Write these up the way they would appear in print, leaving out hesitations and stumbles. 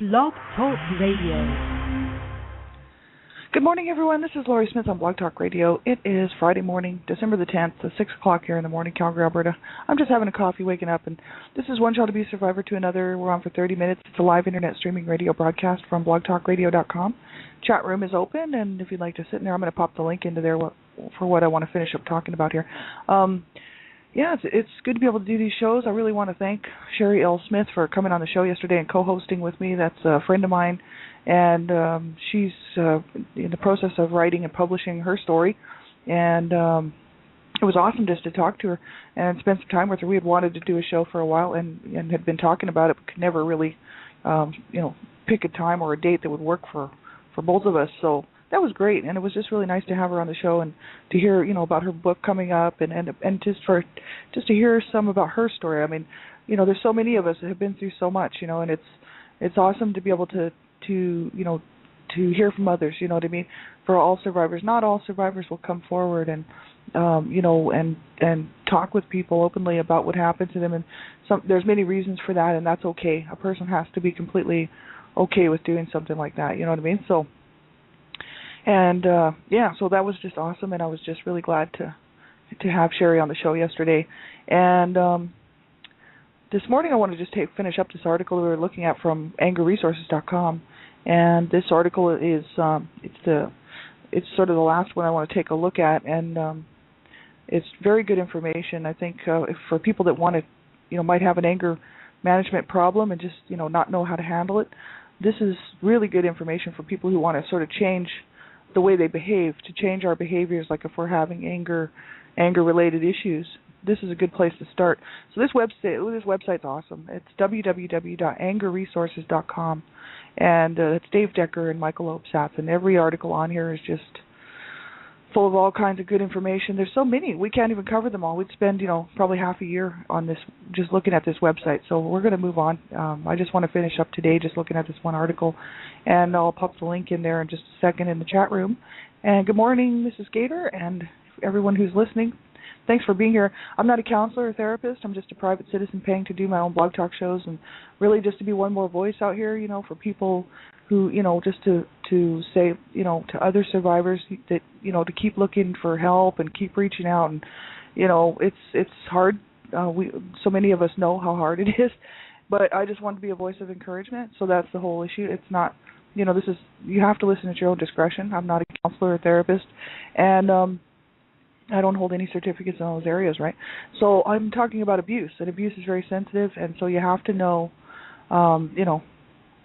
Blog Talk Radio. Good morning, everyone. This is Laurie Smith on Blog Talk Radio. It is Friday morning, December the 10th, 6 o'clock here in the morning, Calgary, Alberta. I'm just having a coffee, waking up, and this is One Child Abuse Survivor to Another. We're on for 30 minutes. It's a live internet streaming radio broadcast from blogtalkradio.com. Chat room is open, and if you'd like to sit in there, I'm going to pop the link into there for what I want to finish up talking about here. It's good to be able to do these shows. I really want to thank Sherry L. Smith for coming on the show yesterday and co-hosting with me. That's a friend of mine, and she's in the process of writing and publishing her story. And it was awesome just to talk to her and spend some time with her. We had wanted to do a show for a while and had been talking about it, but could never really, pick a time or a date that would work for both of us. So that was great, and it was just really nice to have her on the show and to hear, about her book coming up and just to hear some about her story. I mean, there's so many of us that have been through so much, and it's awesome to be able to hear from others. You know what I mean? For all survivors, not all survivors will come forward and talk with people openly about what happened to them, and there's many reasons for that, and that's okay. A person has to be completely okay with doing something like that. You know what I mean? So. And so that was just awesome, and I was just really glad to have Sherry on the show yesterday. And this morning I want to just finish up this article we were looking at from angerresources.com, and this article is it's sort of the last one I want to take a look at, and it's very good information. I think for people that want to, might have an anger management problem and just not know how to handle it, this is really good information for people who want to sort of change the way they behave, to change our behaviors, like if we're having anger-related issues. This is a good place to start. So this website's awesome. It's www.angerresources.com, and it's Dave Decker and Michael Obsatz, and every article on here is just full of all kinds of good information. There's so many, we can't even cover them all. We'd spend, probably half a year on this, just looking at this website. So we're going to move on. I just want to finish up today just looking at this one article, and I'll pop the link in there in just a second in the chat room. And good morning, Mrs. Gator, and everyone who's listening. Thanks for being here. I'm not a counselor or therapist. I'm just a private citizen paying to do my own blog talk shows, and really just to be one more voice out here, for people who, just to say, to other survivors that, to keep looking for help and keep reaching out. And, it's hard. So many of us know how hard it is, but I just want to be a voice of encouragement. So that's the whole issue. It's not, you have to listen at your own discretion. I'm not a counselor or therapist, and I don't hold any certificates in those areas, right? So I'm talking about abuse, and abuse is very sensitive, and so you have to know,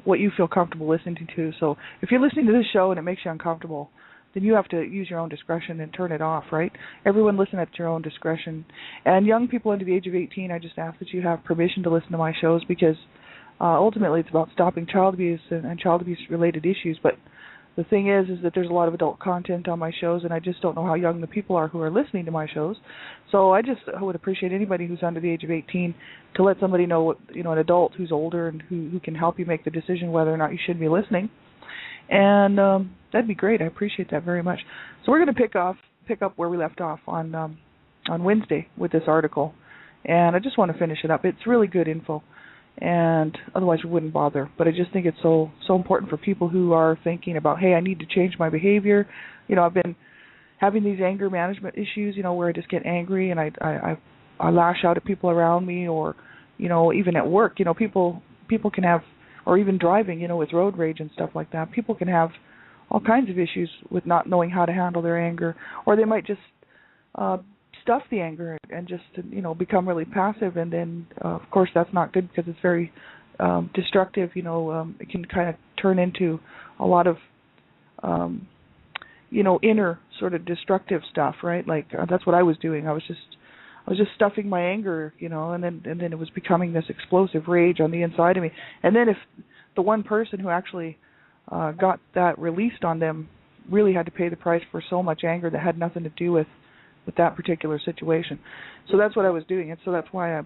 what you feel comfortable listening to. So if you're listening to this show and it makes you uncomfortable, then you have to use your own discretion and turn it off, right? Everyone listen at your own discretion. And young people under the age of 18, I just ask that you have permission to listen to my shows, because ultimately it's about stopping child abuse and child abuse-related issues. But the thing is that there's a lot of adult content on my shows, and I just don't know how young the people are who are listening to my shows. So I would appreciate anybody who's under the age of 18 to let somebody know, an adult who's older and who can help you make the decision whether or not you should be listening. And that'd be great. I appreciate that very much. So we're going to pick up where we left off on Wednesday with this article, and I just want to finish it up. It's really good info, and otherwise we wouldn't bother. But I just think it's so important for people who are thinking about, hey, I need to change my behavior. I've been having these anger management issues, where I just get angry and I lash out at people around me, or, even at work. People can have, or even driving, with road rage and stuff like that. People can have all kinds of issues with not knowing how to handle their anger, or they might just stuff the anger and just become really passive, and then of course that's not good, because it's very destructive. It can kind of turn into a lot of inner sort of destructive stuff, right? Like that's what I was doing. I was just stuffing my anger, and then it was becoming this explosive rage on the inside of me. And then if the one person who actually got that released on them really had to pay the price for so much anger that had nothing to do with that particular situation. So that's what I was doing. And so that's why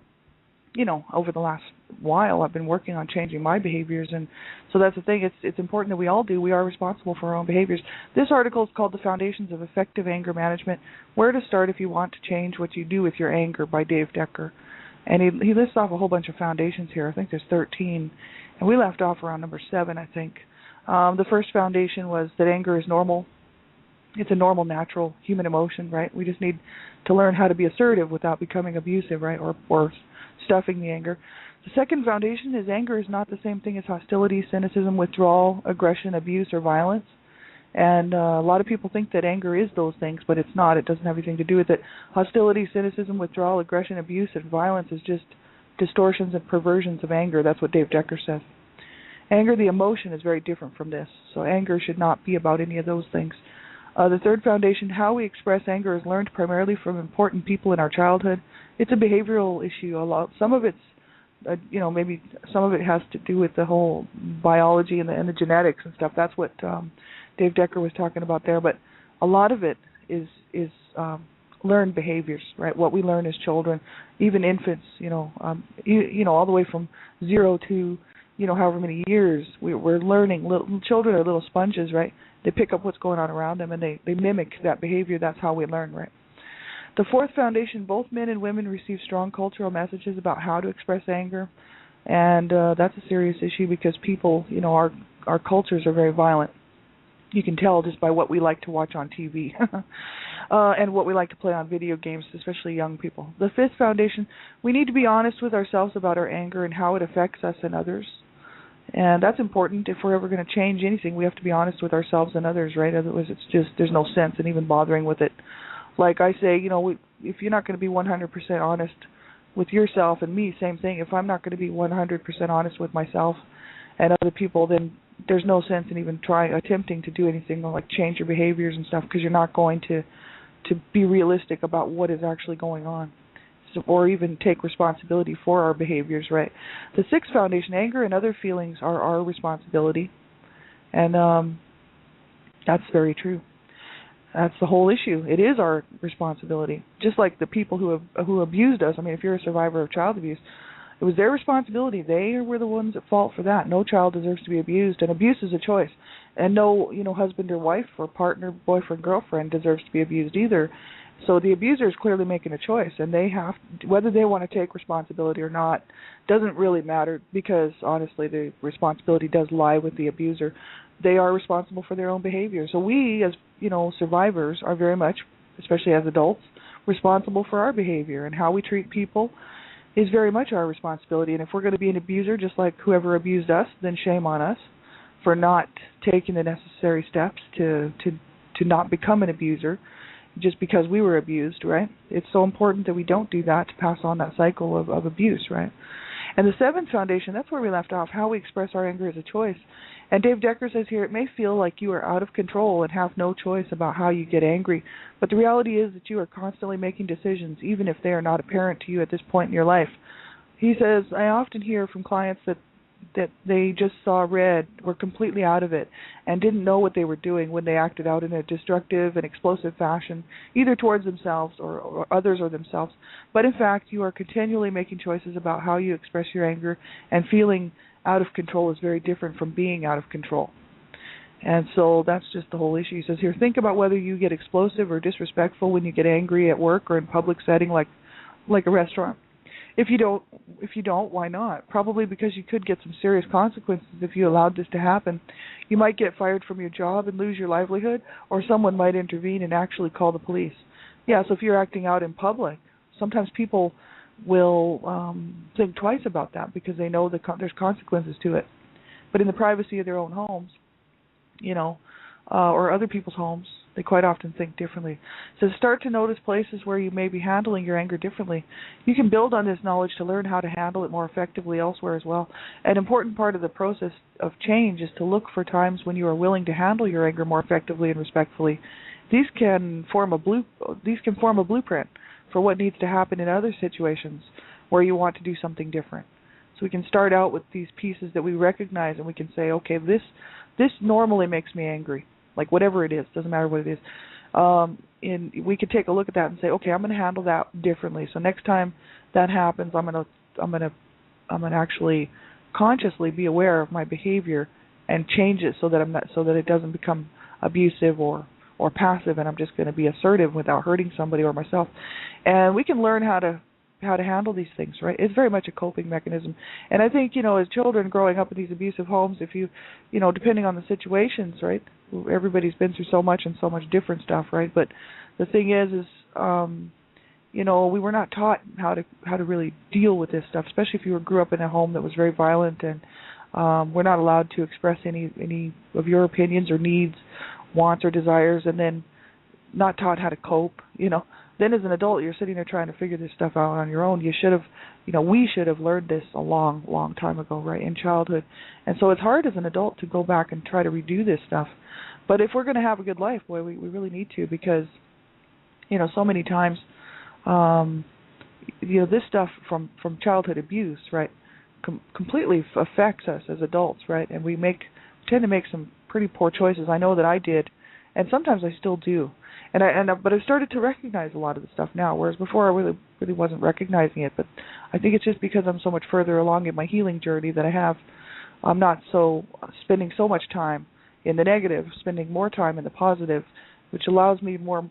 over the last while I've been working on changing my behaviors. And so that's the thing. It's important that we all do. We are responsible for our own behaviors. This article is called The Foundations of Effective Anger Management, Where to Start If You Want to Change What You Do with Your Anger, by Dave Decker. And he lists off a whole bunch of foundations here. I think there's 13. And we left off around number 7, I think. The first foundation was that anger is normal. It's a normal, natural human emotion, right? We just need to learn how to be assertive without becoming abusive, right, or stuffing the anger. The second foundation is anger is not the same thing as hostility, cynicism, withdrawal, aggression, abuse, or violence. And a lot of people think that anger is those things, but it's not. It doesn't have anything to do with it. Hostility, cynicism, withdrawal, aggression, abuse, and violence is just distortions and perversions of anger. That's what Dave Decker says. Anger, the emotion, is very different from this. So anger should not be about any of those things. The third foundation, how we express anger, is learned primarily from important people in our childhood. It's a behavioral issue. Some of it's, maybe some of it has to do with the whole biology and the genetics and stuff. That's what Dave Decker was talking about there. But a lot of it is learned behaviors, right? What we learn as children, even infants, all the way from 0 to however many years, we're learning. Little children are little sponges, right? They pick up what's going on around them, and they mimic that behavior. That's how we learn, right? The fourth foundation, both men and women receive strong cultural messages about how to express anger, and that's a serious issue because people, our cultures are very violent. You can tell just by what we like to watch on TV and what we like to play on video games, especially young people. The fifth foundation, we need to be honest with ourselves about our anger and how it affects us and others. And that's important. If we're ever going to change anything, we have to be honest with ourselves and others, right? Otherwise, there's no sense in even bothering with it. Like I say, if you're not going to be 100% honest with yourself and me, same thing. If I'm not going to be 100% honest with myself and other people, then there's no sense in even attempting to do anything like change your behaviors and stuff, because you're not going to be realistic about what is actually going on, or even take responsibility for our behaviors, right? The sixth foundation, anger and other feelings are our responsibility, and that's very true. That's the whole issue. It is our responsibility. Just like the people who abused us. I mean, if you're a survivor of child abuse, it was their responsibility. They were the ones at fault for that. No child deserves to be abused, and abuse is a choice. And no, husband or wife or partner, boyfriend, girlfriend deserves to be abused either. So the abuser is clearly making a choice, and they have whether they want to take responsibility or not doesn't really matter, because honestly, the responsibility does lie with the abuser. They are responsible for their own behavior. So we, as survivors, are very much, especially as adults, responsible for our behavior, and how we treat people is very much our responsibility. And if we're going to be an abuser, just like whoever abused us, then shame on us for not taking the necessary steps to not become an abuser just because we were abused, right? It's so important that we don't do that to pass on that cycle of abuse, right? And the seventh foundation, that's where we left off, how we express our anger is a choice. And Dave Decker says here, it may feel like you are out of control and have no choice about how you get angry, but the reality is that you are constantly making decisions, even if they are not apparent to you at this point in your life. He says, I often hear from clients that they just saw red, were completely out of it, and didn't know what they were doing when they acted out in a destructive and explosive fashion, either towards themselves or others or themselves. But in fact, you are continually making choices about how you express your anger, and feeling out of control is very different from being out of control. And so that's just the whole issue. He says here, think about whether you get explosive or disrespectful when you get angry at work or in public setting like a restaurant. If you don't, why not? Probably because you could get some serious consequences if you allowed this to happen. You might get fired from your job and lose your livelihood, or someone might intervene and actually call the police. Yeah, so if you're acting out in public, sometimes people will think twice about that because they know there's consequences to it. But in the privacy of their own homes, or other people's homes, they quite often think differently. So start to notice places where you may be handling your anger differently. You can build on this knowledge to learn how to handle it more effectively elsewhere as well. An important part of the process of change is to look for times when you are willing to handle your anger more effectively and respectfully. These can form a blueprint for what needs to happen in other situations where you want to do something different. So we can start out with these pieces that we recognize, and we can say, okay, this normally makes me angry. Like whatever it is, doesn't matter what it is. And we could take a look at that and say, okay, I'm going to handle that differently. So next time that happens, I'm going to actually consciously be aware of my behavior and change it so that it doesn't become abusive or passive, and I'm just going to be assertive without hurting somebody or myself. And we can learn how to how to handle these things, right? It's very much a coping mechanism. And I think, as children growing up in these abusive homes, if you depending on the situations, right? Everybody's been through so much and so much different stuff, right? But the thing is we were not taught how to really deal with this stuff, especially if you grew up in a home that was very violent, and we're not allowed to express any of your opinions or needs, wants or desires, and then not taught how to cope, Then as an adult, you're sitting there trying to figure this stuff out on your own. You should have, we should have learned this a long, long time ago, right, in childhood. And so it's hard as an adult to go back and try to redo this stuff. But if we're going to have a good life, boy, we really need to, because, so many times, this stuff from childhood abuse, right, completely affects us as adults, right, and we tend to make some pretty poor choices. I know that I did, and sometimes I still do. But I've started to recognize a lot of the stuff now, whereas before I really wasn't recognizing it. But I think it's just because I'm so much further along in my healing journey that I'm not so spending so much time in the negative, spending more time in the positive, which allows me more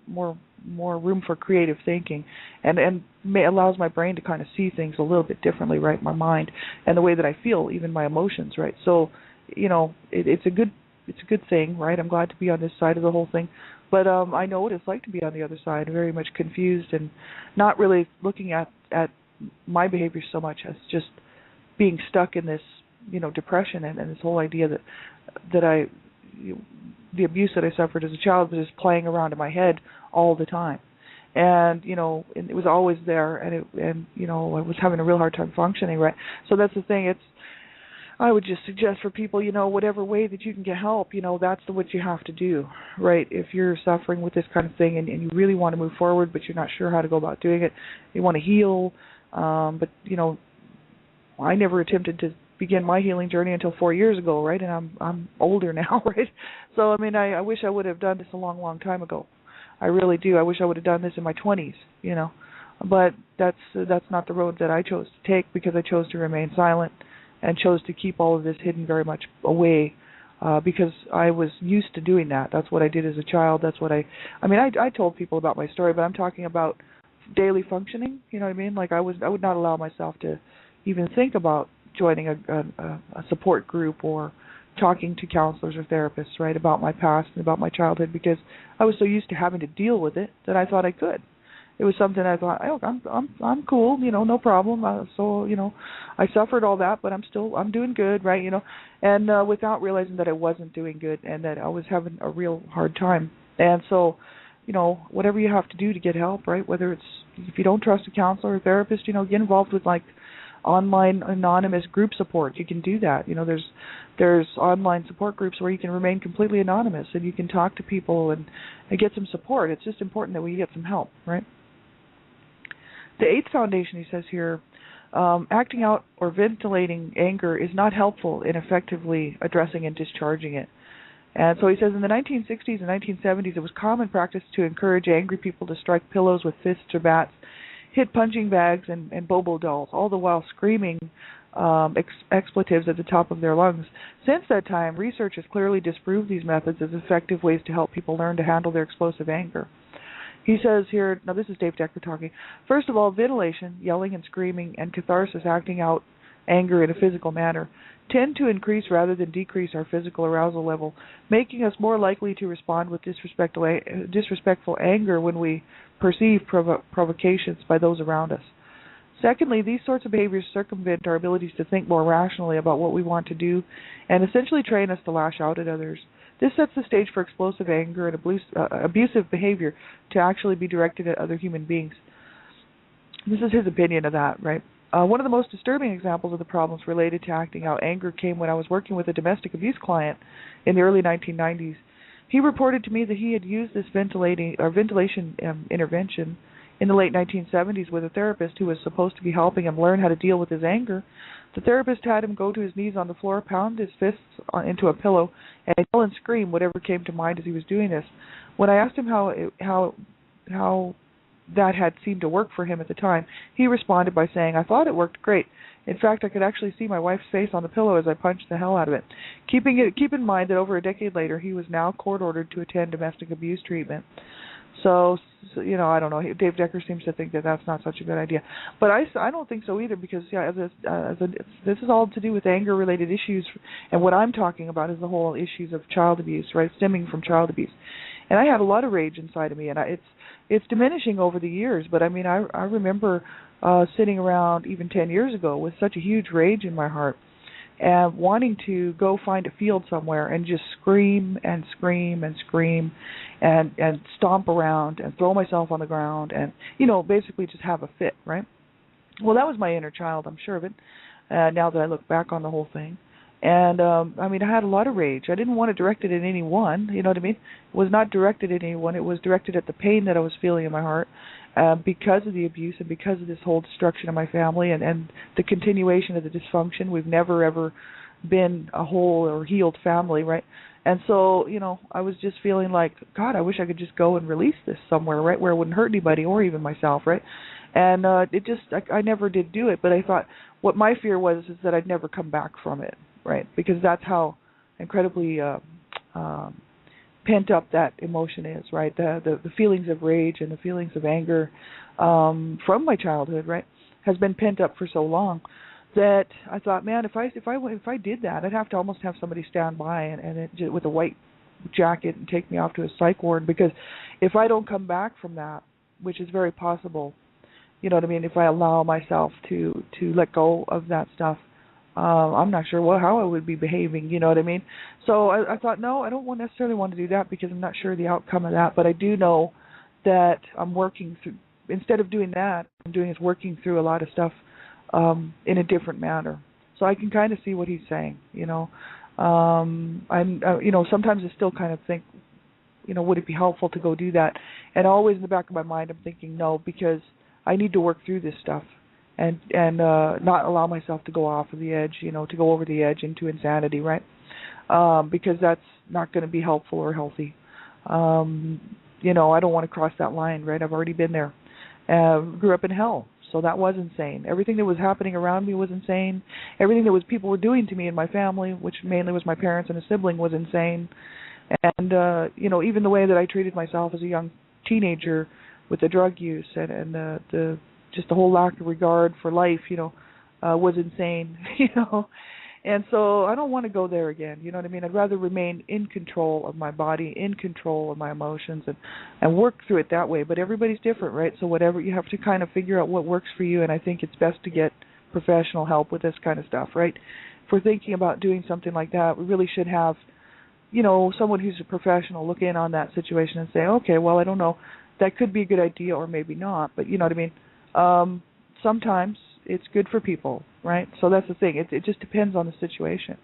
room for creative thinking, and allows my brain to kind of see things a little bit differently, right? My mind and the way that I feel, even my emotions, right? So, it's a good thing, right? I'm glad to be on this side of the whole thing. But I know what it's like to be on the other side, very much confused and not really looking at my behavior so much as just being stuck in this, depression and this whole idea that the abuse that I suffered as a child was just playing around in my head all the time. And, it was always there, and I was having a real hard time functioning, right? So that's the thing. I would just suggest for people, whatever way that you can get help, that's what you have to do, right? If you're suffering with this kind of thing and you really want to move forward, but you're not sure how to go about doing it, you want to heal, but, I never attempted to begin my healing journey until 4 years ago, right? And I'm older now, right? So, I wish I would have done this a long, long time ago. I really do. I wish I would have done this in my 20s, But that's not the road that I chose to take, because I chose to remain silent and chose to keep all of this hidden very much away, because I was used to doing that. That's what I did as a child. That's what I told people about my story, but I'm talking about daily functioning, you know what I mean? Like I would not allow myself to even think about joining a support group or talking to counselors or therapists, right, about my past and about my childhood, because I was so used to having to deal with it that I thought I could. It was something I thought, I'm cool, no problem. So I suffered all that, but I'm doing good, right, and without realizing that I wasn't doing good and that I was having a real hard time. And so, whatever you have to do to get help, right, whether it's, if you don't trust a counselor or therapist, get involved with like online anonymous group support. You can do that. There's online support groups where you can remain completely anonymous and you can talk to people and get some support. It's just important that we get some help, right? The 8th foundation, he says here, acting out or ventilating anger is not helpful in effectively addressing and discharging it. And so he says in the 1960s and 1970s, it was common practice to encourage angry people to strike pillows with fists or bats, hit punching bags and Bobo dolls, all the while screaming expletives at the top of their lungs. Since that time, research has clearly disproved these methods as effective ways to help people learn to handle their explosive anger. He says here, now this is Dave Decker talking, first of all, ventilation, yelling and screaming, and catharsis, acting out anger in a physical manner, tend to increase rather than decrease our physical arousal level, making us more likely to respond with disrespectful anger when we perceive provocations by those around us. Secondly, these sorts of behaviors circumvent our abilities to think more rationally about what we want to do and essentially train us to lash out at others. This sets the stage for explosive anger and abusive behavior to actually be directed at other human beings. This is his opinion of that, right? One of the most disturbing examples of the problems related to acting out anger came when I was working with a domestic abuse client in the early 1990s. He reported to me that he had used this ventilation intervention in the late 1970s with a therapist who was supposed to be helping him learn how to deal with his anger. The therapist had him go to his knees on the floor, pound his fists into a pillow, and yell and scream whatever came to mind as he was doing this. When I asked him how that had seemed to work for him at the time, he responded by saying, "I thought it worked great. In fact, I could actually see my wife's face on the pillow as I punched the hell out of it." Keep in mind that over a decade later, he was now court-ordered to attend domestic abuse treatment. So, I don't know. Dave Decker seems to think that that's not such a good idea, but I don't think so either, because this is all to do with anger-related issues, and what I'm talking about is the whole issues of child abuse, right, stemming from child abuse. And I had a lot of rage inside of me, and it's diminishing over the years. But I mean, I remember sitting around even 10 years ago with such a huge rage in my heart, and wanting to go find a field somewhere and just scream and scream and scream and stomp around and throw myself on the ground and, basically just have a fit, right? Well, that was my inner child, I'm sure of it, now that I look back on the whole thing. And, I had a lot of rage. I didn't want to direct it at anyone, you know what I mean? It was not directed at anyone. It was directed at the pain that I was feeling in my heart because of the abuse and because of this whole destruction of my family and the continuation of the dysfunction. We've never, ever been a whole or healed family, right? And so, I was just feeling like, God, I wish I could just go and release this somewhere, right, where it wouldn't hurt anybody or even myself, right? And I never did do it, but I thought what my fear was is that I'd never come back from it, right? Because that's how incredibly pent up that emotion is, right? The feelings of rage and the feelings of anger from my childhood, right, has been pent up for so long that I thought, man, if I did that, I'd have to almost have somebody stand by and with a white jacket and take me off to a psych ward, because if I don't come back from that, which is very possible, you know what I mean, if I allow myself to let go of that stuff, I'm not sure how I would be behaving, you know what I mean? So I thought, no, I don't necessarily want to do that, because I'm not sure the outcome of that, but I do know that I'm working through, instead of doing that, I'm doing is working through a lot of stuff in a different manner. So I can kind of see what he's saying, I'm sometimes I still kind of think, would it be helpful to go do that? And always in the back of my mind, I'm thinking no, because I need to work through this stuff and not allow myself to go off of the edge, to go over the edge into insanity, right? Because that's not going to be helpful or healthy. I don't want to cross that line, right? I've already been there. Grew up in hell, so that was insane. Everything that was happening around me was insane. Everything that people were doing to me and my family, which mainly was my parents and a sibling, was insane. And even the way that I treated myself as a young teenager with the drug use and the just the whole lack of regard for life, was insane, And so I don't want to go there again, you know what I mean? I'd rather remain in control of my body, in control of my emotions, and work through it that way. But everybody's different, right? So whatever, you have to kind of figure out what works for you, and I think it's best to get professional help with this kind of stuff, right? If we're thinking about doing something like that, we really should have, someone who's a professional look in on that situation and say, okay, well, I don't know, that could be a good idea or maybe not, but you know what I mean? Sometimes it's good for people, right? So that's the thing. It just depends on the situation.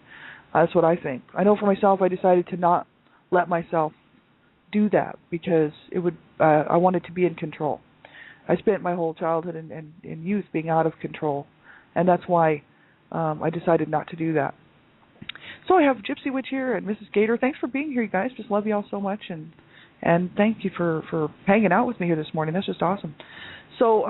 That's what I think. I know for myself, I decided to not let myself do that because it would. I wanted to be in control. I spent my whole childhood and youth being out of control, and that's why I decided not to do that. So I have Gypsy Witch here and Mrs. Gator. Thanks for being here, you guys. Just love you all so much, and thank you for hanging out with me here this morning. That's just awesome. So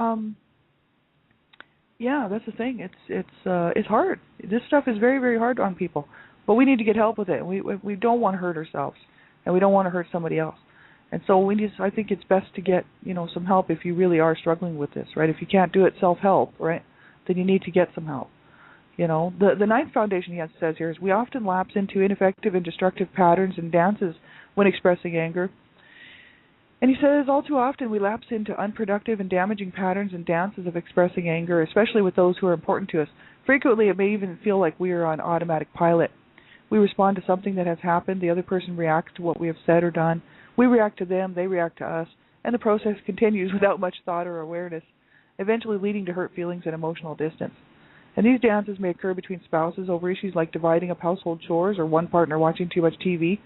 yeah, that's the thing. It's hard. This stuff is very, very hard on people, but we need to get help with it. We don't want to hurt ourselves, and we don't want to hurt somebody else. And so I think it's best to get some help if you really are struggling with this, right? If you can't do it self-help, right, then you need to get some help. The ninth foundation he says here is we often lapse into ineffective and destructive patterns and dances when expressing anger. And he says all too often we lapse into unproductive and damaging patterns and dances of expressing anger, especially with those who are important to us. Frequently it may even feel like we are on automatic pilot. We respond to something that has happened, the other person reacts to what we have said or done, we react to them, they react to us, and the process continues without much thought or awareness, eventually leading to hurt feelings and emotional distance. And these dances may occur between spouses over issues like dividing up household chores or one partner watching too much TV.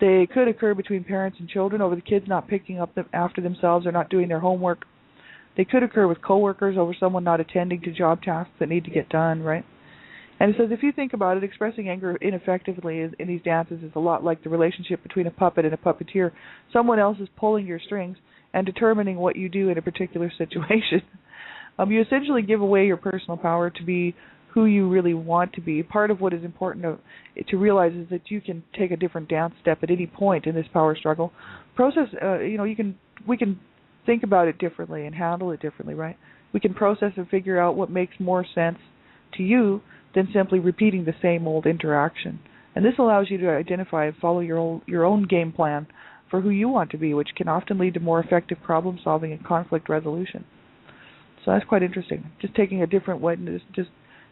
They could occur between parents and children over the kids not picking up after themselves or not doing their homework. They could occur with coworkers over someone not attending to job tasks that need to get done, right? And it says if you think about it, expressing anger ineffectively in these dances is a lot like the relationship between a puppet and a puppeteer. Someone else is pulling your strings and determining what you do in a particular situation. You essentially give away your personal power to be who you really want to be. Part of what is important to realize is that you can take a different dance step at any point in this power struggle. You can can think about it differently and handle it differently, right? We can process and figure out what makes more sense to you than simply repeating the same old interaction. And this allows you to identify and follow your own game plan for who you want to be, which can often lead to more effective problem solving and conflict resolution. So that's quite interesting. Just taking a different way, just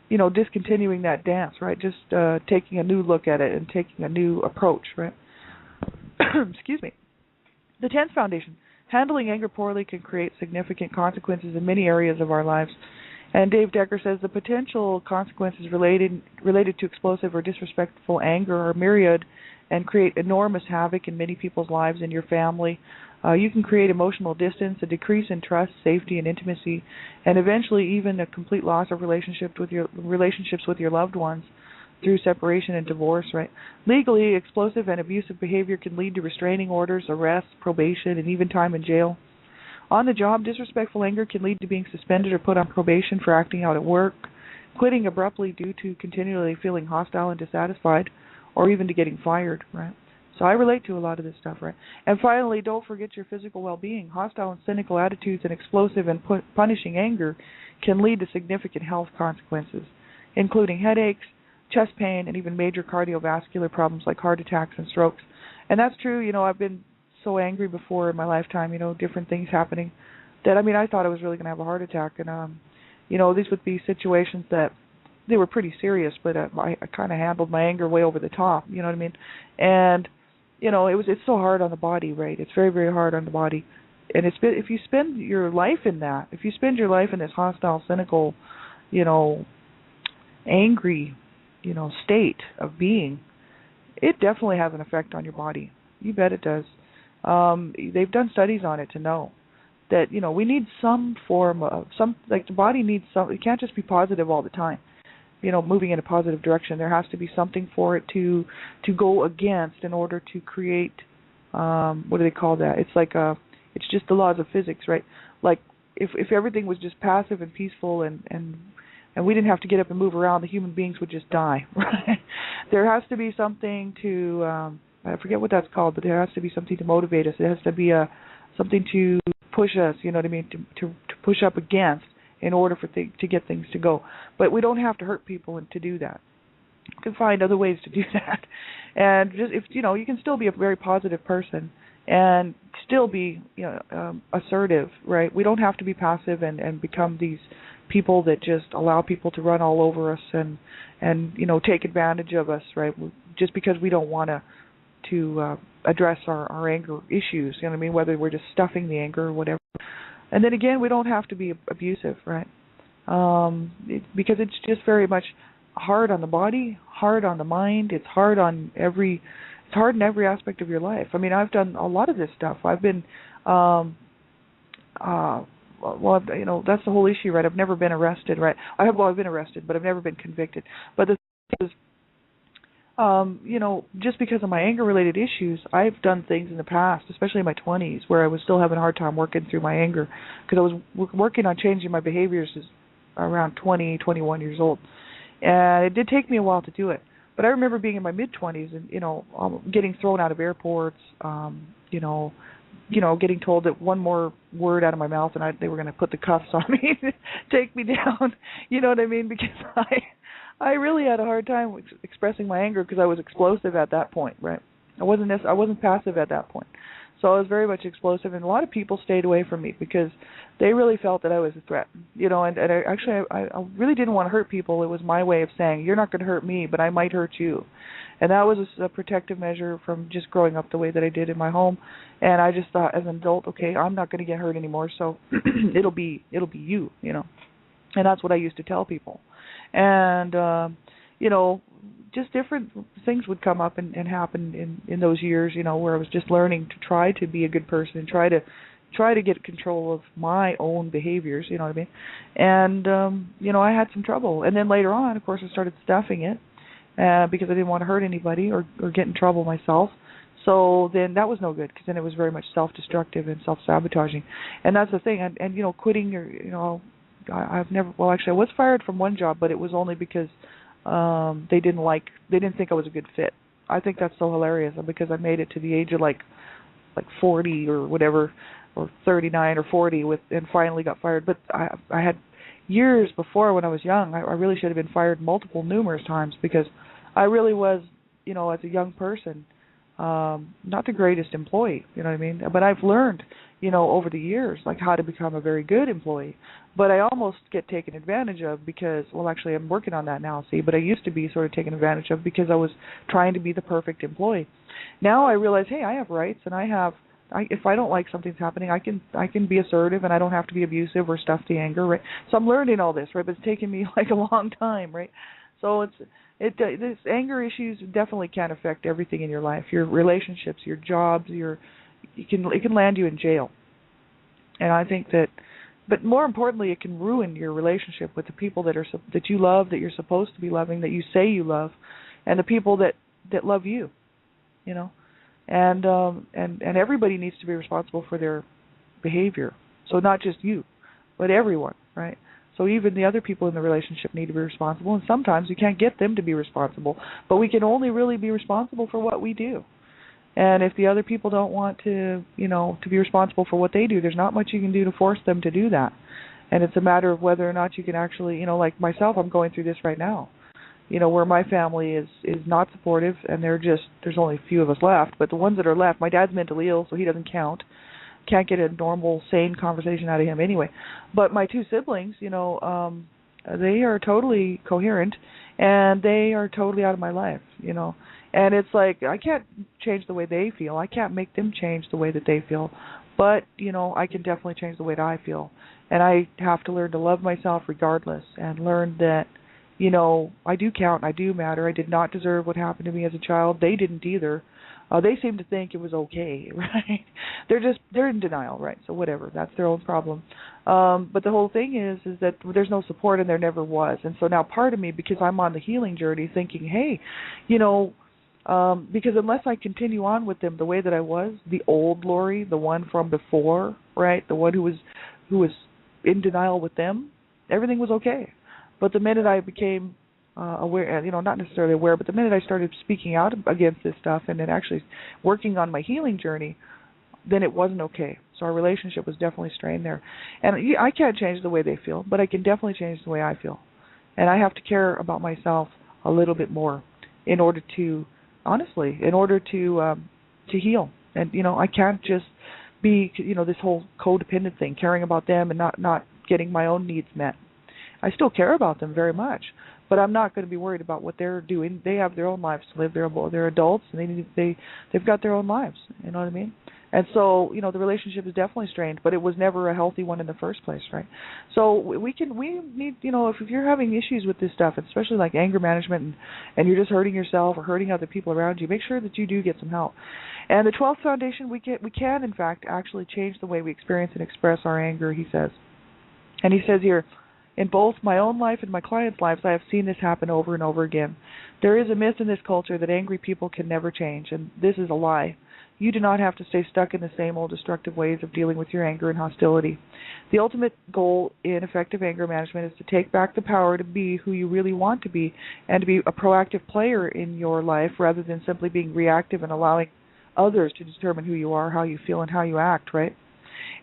discontinuing that dance, right? Just taking a new look at it and taking a new approach, right? Excuse me. The 10th foundation. Handling anger poorly can create significant consequences in many areas of our lives. And Dave Decker says the potential consequences related to explosive or disrespectful anger are myriad and create enormous havoc in many people's lives and your family. You can create emotional distance, a decrease in trust, safety, and intimacy, and eventually even a complete loss of relationships with your loved ones through separation and divorce, right? Legally, explosive and abusive behavior can lead to restraining orders, arrests, probation, and even time in jail. On the job, disrespectful anger can lead to being suspended or put on probation for acting out at work, quitting abruptly due to continually feeling hostile and dissatisfied, or even to getting fired, right? So I relate to a lot of this stuff, right? And finally, don't forget your physical well-being. Hostile and cynical attitudes and explosive and punishing anger can lead to significant health consequences, including headaches, chest pain, and even major cardiovascular problems like heart attacks and strokes. And that's true. I've been so angry before in my lifetime, different things happening that, I thought I was really going to have a heart attack. And, these would be situations that they were pretty serious, but I kind of handled my anger way over the top, you know what I mean? And, it's so hard on the body, right? It's very, very hard on the body. And if you spend your life in that, if you spend your life in this hostile, cynical, angry, state of being, it definitely has an effect on your body. You bet it does. They've done studies on it to know that, we need some form of, the body needs some, it can't just be positive all the time, moving in a positive direction. There has to be something for it to go against in order to create, what do they call that? It's like, it's just the laws of physics, right? Like, if everything was just passive and peaceful and we didn't have to get up and move around, the human beings would just die, right? There has to be something to, I forget what that's called, but there has to be something to motivate us. There has to be something to push us, you know what I mean, to push up against in order for to get things to go. But we don't have to hurt people to do that. You can find other ways to do that. And just if you can still be a very positive person and still be assertive, right? We don't have to be passive and become these people that just allow people to run all over us and take advantage of us, right? Just because we don't want to address our anger issues, you know what I mean, whether we're just stuffing the anger or whatever. And then again, we don't have to be abusive, right? Because it's just very much hard on the body, hard on the mind. It's hard in every aspect of your life. I've done a lot of this stuff. I've been, that's the whole issue, right? I've never been arrested, right? I've been arrested, but I've never been convicted. But the thing is, just because of my anger-related issues, I've done things in the past, especially in my 20s, where I was still having a hard time working through my anger, because I was working on changing my behaviors around 20, 21 years old. And it did take me a while to do it. But I remember being in my mid-20s and, getting thrown out of airports, getting told that one more word out of my mouth and they were going to put the cuffs on me, take me down, you know what I mean? Because I really had a hard time expressing my anger because I was explosive at that point, right? I wasn't passive at that point. So I was very much explosive, and a lot of people stayed away from me because they really felt that I was a threat, and I really didn't want to hurt people. It was my way of saying, you're not going to hurt me, but I might hurt you. And that was a protective measure from just growing up the way that I did in my home. And I just thought as an adult, okay, I'm not going to get hurt anymore, so it'll be you, And that's what I used to tell people. And, just different things would come up and happen in those years, where I was just learning to try to be a good person and try to get control of my own behaviors, you know what I mean? And, I had some trouble. And then later on, of course, I started stuffing it because I didn't want to hurt anybody or get in trouble myself. So then that was no good because then it was very much self-destructive and self-sabotaging. And that's the thing. And quitting I was fired from one job, but it was only because they didn't think I was a good fit. I think that's so hilarious because I made it to the age of like 40 or whatever, or 39 or 40 and finally got fired. But I had years before when I was young. I really should have been fired numerous times because I really was, as a young person, not the greatest employee, you know what I mean? But I've learned, over the years, like how to become a very good employee. But I almost get taken advantage of because, well, actually I'm working on that now, see, but I used to be sort of taken advantage of because I was trying to be the perfect employee. Now I realize, hey, I have rights, and if I don't like something's happening, I can be assertive, and I don't have to be abusive or stuff the anger, right? So I'm learning all this, right? But it's taken me like a long time, right? So this anger issues definitely can affect everything in your life, your relationships, your jobs, it can land you in jail. And I think that, but more importantly, it can ruin your relationship with the people that you love, that you're supposed to be loving, that you say you love, and the people that love you, And everybody needs to be responsible for their behavior. So not just you, but everyone, right? So even the other people in the relationship need to be responsible, and sometimes we can't get them to be responsible, but we can only really be responsible for what we do. And if the other people don't want to, to be responsible for what they do, there's not much you can do to force them to do that. And it's a matter of whether or not you can actually, like myself, I'm going through this right now, where my family is not supportive, and there's only a few of us left, but the ones that are left, my dad's mentally ill, so he doesn't count. Can't get a normal, sane conversation out of him anyway. But my two siblings, they are totally coherent, and they are totally out of my life, And it's like, I can't change the way they feel. I can't make them change the way that they feel. But, I can definitely change the way that I feel. And I have to learn to love myself regardless, and learn that, I do count, I do matter. I did not deserve what happened to me as a child. They didn't either. They seem to think it was okay, right? They're in denial, right? So whatever, that's their own problem. But the whole thing is that there's no support, and there never was. And so now part of me, because I'm on the healing journey, thinking, hey, because unless I continue on with them the way that I was, the old Lori, the one from before, right, the one who was in denial with them, everything was okay. But the minute I became aware, not necessarily aware, but the minute I started speaking out against this stuff and then actually working on my healing journey, then it wasn't okay. So our relationship was definitely strained there. And I can't change the way they feel, but I can definitely change the way I feel. And I have to care about myself a little bit more in order to, honestly, to heal. And, I can't just be, this whole codependent thing, caring about them and not getting my own needs met. I still care about them very much, but I'm not going to be worried about what they're doing. They have their own lives to live. They're adults, and they've got their own lives. You know what I mean? And so, the relationship is definitely strained, but it was never a healthy one in the first place, right? So we need, if you're having issues with this stuff, especially like anger management, and you're just hurting yourself or hurting other people around you, make sure that you do get some help. And the 12th Foundation, we can in fact actually change the way we experience and express our anger, he says. And he says here, in both my own life and my clients' lives, I have seen this happen over and over again. There is a myth in this culture that angry people can never change, and this is a lie. You do not have to stay stuck in the same old destructive ways of dealing with your anger and hostility. The ultimate goal in effective anger management is to take back the power to be who you really want to be, and to be a proactive player in your life rather than simply being reactive and allowing others to determine who you are, how you feel, and how you act, right?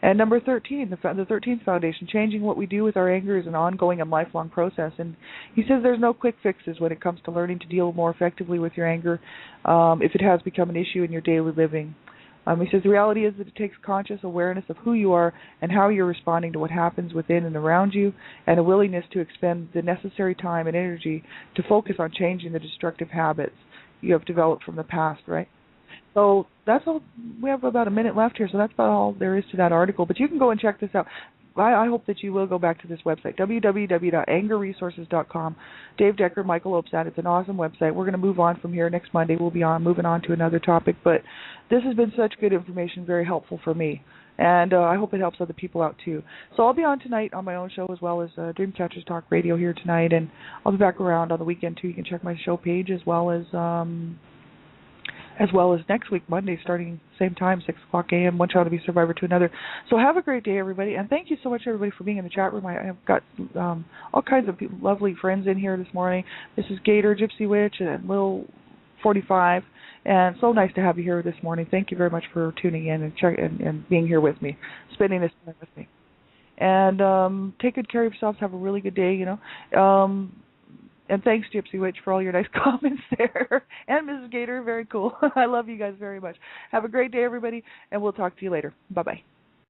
And number 13, the 13th Foundation, changing what we do with our anger is an ongoing and lifelong process. And he says there's no quick fixes when it comes to learning to deal more effectively with your anger if it has become an issue in your daily living. He says the reality is that it takes conscious awareness of who you are and how you're responding to what happens within and around you, and a willingness to expend the necessary time and energy to focus on changing the destructive habits you have developed from the past, right? So that's all. We have about a minute left here, so that's about all there is to that article. But you can go and check this out. I hope that you will go back to this website, www.angerresources.com. Dave Decker, Michael Opsat. It's an awesome website. We're going to move on from here. Next Monday we'll be moving on to another topic. But this has been such good information, very helpful for me. And I hope it helps other people out too. So I'll be on tonight on my own show as well as Dreamcatchers Talk Radio here tonight. And I'll be back around on the weekend too. You can check my show page as well as next week, Monday, starting same time, 6 o'clock a.m., one child to be survivor to another. So have a great day, everybody, and thank you so much, everybody, for being in the chat room. I have got all kinds of lovely friends in here this morning. This is Gator, Gypsy Witch, and Lil 45, And so nice to have you here this morning. Thank you very much for tuning in and being here with me, spending this time with me. And take good care of yourselves. Have a really good day, and thanks, Gypsy Witch, for all your nice comments there. And Mrs. Gator, very cool. I love you guys very much. Have a great day, everybody, and we'll talk to you later. Bye-bye.